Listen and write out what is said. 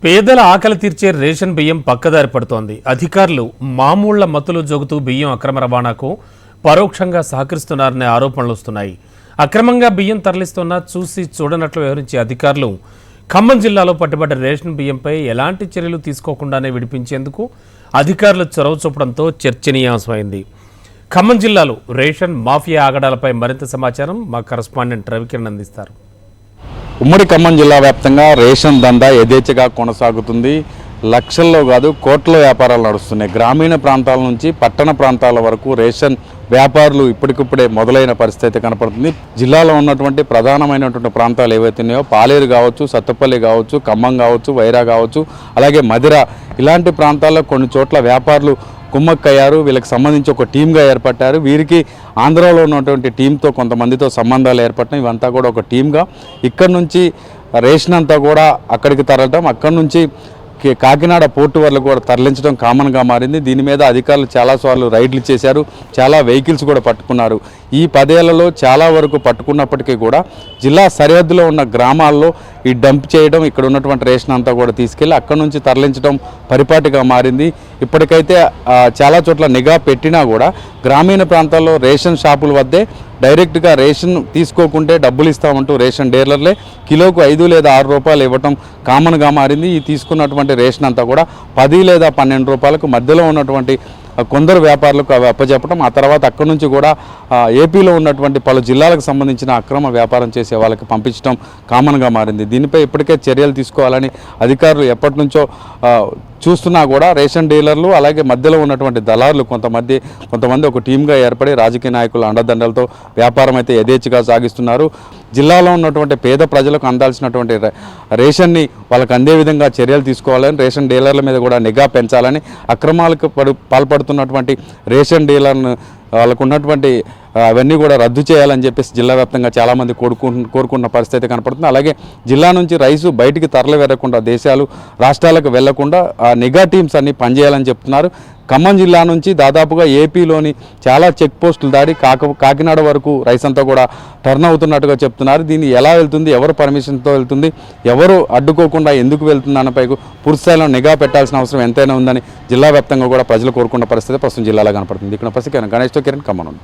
పేదల ఆకలి తీర్చే రేషన్ బియ్యం పక్కదారి పడుతోంది. అధికారులు మామూళ్ల మత్తులు జోగుతూ బియ్యం అక్రమ రవాణాకు పరోక్షంగా సహకరిస్తున్నారనే ఆరోపణలు వస్తున్నాయి. అక్రమంగా బియ్యం తరలిస్తున్నా చూసి చూడనట్లు వ్యవహరించే అధికారులు ఖమ్మం జిల్లాలో పట్టుబడ్డ రేషన్ బియ్యంపై ఎలాంటి చర్యలు తీసుకోకుండానే విడిపించేందుకు అధికారులు చొరవ చూపడంతో చర్చనీయాంశమైంది. ఖమ్మం జిల్లాలో రేషన్ మాఫియా ఆగడాలపై మరింత సమాచారం మా కరెస్పాండెంట్ రవికిరణ్ అందిస్తారు. ఉమ్మడి ఖమ్మం జిల్లా వ్యాప్తంగా రేషన్ దందా యథేచ్ఛగా కొనసాగుతుంది. లక్షల్లో కాదు కోట్ల వ్యాపారాలు నడుస్తున్నాయి. గ్రామీణ ప్రాంతాల నుంచి పట్టణ ప్రాంతాల వరకు రేషన్ వ్యాపారులు ఇప్పటికిప్పుడే మొదలైన పరిస్థితి కనపడుతుంది. జిల్లాలో ఉన్నటువంటి ప్రధానమైనటువంటి ప్రాంతాలు ఏవైతే ఉన్నాయో పాలేరు కావచ్చు, సత్తుపల్లి కావచ్చు, ఖమ్మం కావచ్చు, వైరా కావచ్చు, అలాగే మధిర ఇలాంటి ప్రాంతాల్లో కొన్ని చోట్ల వ్యాపారులు కుమ్మక్కయ్యారు. వీళ్ళకి సంబంధించి ఒక టీమ్గా ఏర్పడ్డారు. వీరికి ఆంధ్రాలో ఉన్నటువంటి టీంతో కొంతమందితో సంబంధాలు ఏర్పడినాయి. ఇవంతా కూడా ఒక టీమ్గా ఇక్కడ నుంచి రేషన్ అంతా కూడా అక్కడికి తరలటం, అక్కడి నుంచి కాకినాడ పోర్టు వరకు కూడా తరలించడం కామన్గా మారింది. దీని మీద అధికారులు చాలాసార్లు రైడ్లు చేశారు, చాలా వెహికల్స్ కూడా పట్టుకున్నారు. ఈ 10 ఏళ్లలో చాలా వరకు పట్టుకున్నప్పటికీ కూడా జిల్లా సరిహద్దులో ఉన్న గ్రామాల్లో ఈ డంప్ చేయడం, ఇక్కడ ఉన్నటువంటి రేషన్ అంతా కూడా తీసుకెళ్ళి అక్కడి నుంచి తరలించడం పరిపాటిగా మారింది. ఇప్పటికైతే చాలా చోట్ల నిఘా పెట్టినా కూడా గ్రామీణ ప్రాంతాల్లో రేషన్ షాపుల వద్దే డైరెక్ట్గా రేషన్ తీసుకోకుంటే డబ్బులు ఇస్తామంటూ రేషన్ డీలర్లే కిలోకు 5 లేదా 6 రూపాయలు ఇవ్వటం కామన్గా మారింది. ఈ తీసుకున్నటువంటి రేషన్ అంతా కూడా 10 లేదా 12 రూపాయలకు మధ్యలో ఉన్నటువంటి కొందరు వ్యాపారులకు అవి అప్పచెప్పడం, ఆ తర్వాత అక్కడి నుంచి కూడా ఏపీలో ఉన్నటువంటి పలు జిల్లాలకు సంబంధించిన అక్రమ వ్యాపారం చేసే వాళ్ళకి పంపించడం కామన్గా మారింది. దీనిపై ఇప్పటికే చర్యలు తీసుకోవాలని అధికారులు ఎప్పటి నుంచో చూస్తున్నా కూడా రేషన్ డీలర్లు అలాగే మధ్యలో ఉన్నటువంటి దళారులు కొంతమంది ఒక టీమ్గా ఏర్పడి రాజకీయ నాయకుల అండదండలతో వ్యాపారం అయితే యథేచ్ఛగా సాగిస్తున్నారు. జిల్లాలో ఉన్నటువంటి పేద ప్రజలకు అందాల్సినటువంటి రేషన్ని వాళ్ళకు అందే విధంగా చర్యలు తీసుకోవాలని, రేషన్ డీలర్ల మీద కూడా నిఘా పెంచాలని, అక్రమాలకు పాల్పడుతున్నటువంటి రేషన్ డీలర్ను వాళ్ళకు ఉన్నటువంటి అవన్నీ కూడా రద్దు చేయాలని చెప్పేసి జిల్లా వ్యాప్తంగా చాలామంది కోరుకున్న పరిస్థితి కనపడుతుంది. అలాగే జిల్లా నుంచి రైసు బయటికి తరలివెళ్ళకుండా, రాష్ట్రాలకు వెళ్లకుండా నిఘా టీమ్స్ అన్ని పనిచేయాలని చెప్తున్నారు. ఖమ్మం జిల్లా నుంచి దాదాపుగా ఏపీలోని చాలా చెక్ పోస్టులు దాడి కాకినాడ వరకు రైస్ అంతా కూడా టర్న్ అవుతున్నట్టుగా చెప్తున్నారు. దీన్ని ఎలా వెళ్తుంది, ఎవరు పర్మిషన్తో వెళ్తుంది, ఎవరు అడ్డుకోకుండా ఎందుకు వెళ్తుంది అన్నపై పూర్తిస్థాయిలో నిఘా పెట్టాల్సిన అవసరం ఎంతైనా ఉందని జిల్లా వ్యాప్తంగా కూడా ప్రజలు కోరుకున్న పరిస్థితి ప్రస్తుతం జిల్లాలో కనపడుతుంది. ఇక్కడ పరిస్థితి గణేష్తో కిరణ్ ఖమ్మం.